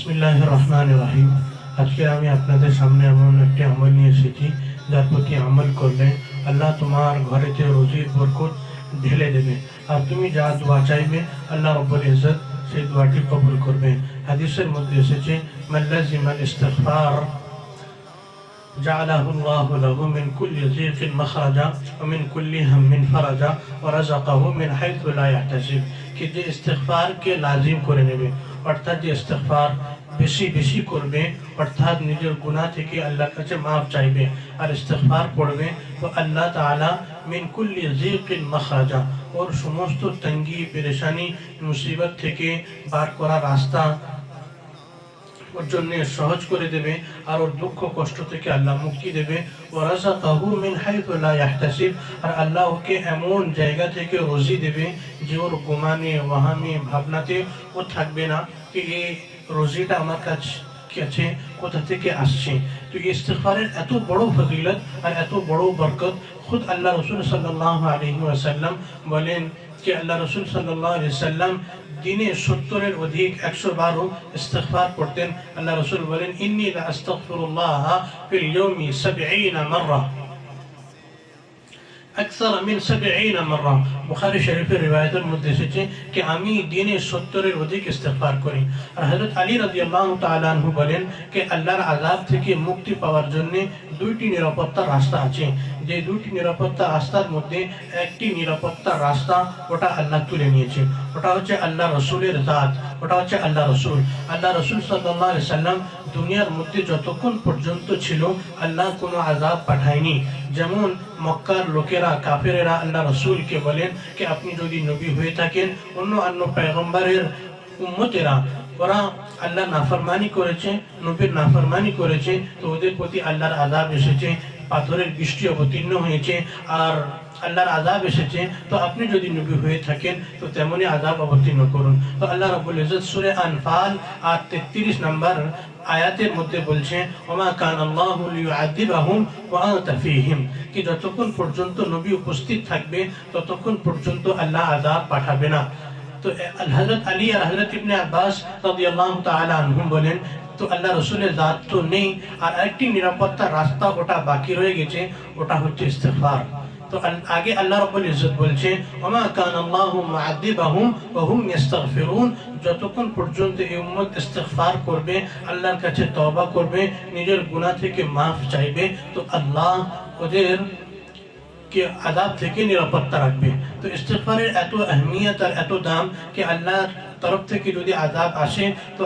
বিসমিল্লাহির রহমানির রহিম। আজকে আমি আপনাদের সামনে এমন একটি আমল নিয়ে এসেছি যার প্রতি আমল করলে আল্লাহ তোমার ঘরেতে রুজির বরকত ঢেলে দেবে, আর তুমি যা দোয়া চাইবে আল্লাহ রব্বুল ইজ্জত সেই দোয়াটি কবুল করবে। হাদিসের মধ্যে এসেছে, মান লাজিমাল ইস্তিগফার جعله الله له من كل ضيق مخرجا ومن كل هم فرجا ورزقه من حيث لا يحتسب। कि যে ইস্তিগফারকে লাজিম করে নেবে, অর্থাৎ যে ইস্তিগফার বেশি বেশি করবে, অর্থাৎ নিজের গুনাহ থেকে আল্লাহর কাছে মাফ চাইবে আর ইস্তিগফার পড়বে, তো আল্লাহ তাআলা মিন কুল্লি যিকিন মাখরাজা, ওর সমস্ত তঙ্গি পেরেশানি মুসিবত থেকে বার করার রাস্তা ওর জন্য সহজ করে দেবে, আর ওর দুঃখ কষ্ট থেকে আল্লাহ মুক্তি দেবে। ওয়ারাযাকাহু মিন হাইথু লা ইয়াহতাসিব, আর আল্লাহ ওকে এমন জায়গা থেকে রুজি দেবে যে ওর গুমানে ওয়াহামে ভাবনাতে ও থাকবে না যে এই রুজিটা আমার কাছে কোথা থেকে আসছে। তো ইস্তিগফারের এত বড় ফজিলত আর এত বড় বরকত খুদ আল্লাহ রসুল সাল্লাল্লাহু আলাইহি ওয়াসাল্লাম বলেন कि अल्लाह रसूल सल्लल्लाहु अलैहि वसल्लम दिने 70 अधिक 112 इस्तिगफार पढ़ते। अल्लाह रसूल बोलें, इन्नी ला अस्तगफिरुल्लाह फिल यौमी 70 मर्रा, अक्सर मिन 70 मर्रा। बुखारी शरीफের রিওয়ায়াতের মধ্যে এসেছে कि আমি দিনে 70 অধিক ইস্তিগফার করি। আর হযরত আলী রাদিয়াল্লাহু তাআলা আনহু বলেন कि আল্লাহর আযাব থেকে মুক্তি পাওয়ার জন্য দুইটি নিরাপত্তার রাস্তা আছে। যে দুইটি নিরাপত্তার রাস্তার মধ্যে একটি নিরাপত্তার রাস্তা ওটা আল্লাহ তুলে নিয়েছে, ওটা হচ্ছে আল্লাহ রসুলের জাত, ওটা হচ্ছে আল্লাহ রসুল। আল্লাহ রসুল সাল্লাল্লাহু আলাইহি সাল্লাম দুনিয়ার মধ্যে যতক্ষণ পর্যন্ত ছিল আল্লাহ কোনো আযাব পাঠায়নি। যেমন মক্কার লোকেরা কাফেরেরা আল্লাহ রসুলকে বলেন कि আপনি যদি নবী হয়ে থাকেন, অন্য পয়গম্বরের উম্মতেরা ওরা আল্লাহ নাফরমানি করেছে, নবীর নাফরমানি করেছে, তো ওদের প্রতি আল্লাহর আযাব এসেছে, পাথরের বৃষ্টি অবতীর্ণ হয়েছে আর আল্লাহর আযাব এসেছে। তো আপনি যদি নবী হয়ে থাকেন তো তেমনই আযাব অবতীর্ণ করুন। তো আল্লাহ রাব্বুল ইজ্জত সূরা আনফাল আর 33 নম্বর আয়াতের মধ্যে বলছে, ওমা কানাল্লাহু লিয়ুআযিবাহুম ওয়া আনতা ফীহিম, কি যতক্ষণ পর্যন্ত নবী উপস্থিত থাকবে ততক্ষণ পর্যন্ত আল্লাহ আযাব পাঠাবে না। তো হযরত আলী আর হযরত ইবনে আব্বাস রাদিয়াল্লাহু তাআলা আনহুম বলেন, তো আল্লাহ রসুলের জাত তো নেই, আর একটি নিরাপত্তার রাস্তা ওটা বাকি রয়ে গেছে, ওটা হচ্ছে ইস্তিগফার। তো আগে আল্লাহ রাব্বুল ইজ্জত বলছে, ওমা কানাল্লাহু মুআযিবাহুম ওয়া হুম ইস্তাগফিরুন, যতক্ষণ পর্যন্ত এই উম্মত ইস্তিগফার করবে, আল্লাহর কাছে তওবা করবে, নিজের গুনাহ থেকে মাফ চাইবে, তো আল্লাহ ওদের কে আযাব থেকে নিরাপত্তা রাখবে। তো ইস্তিগফারের এত আহমিয়ত আর এত দাম कि আল্লাহর তরফ থেকে যদি আযাব আসে তো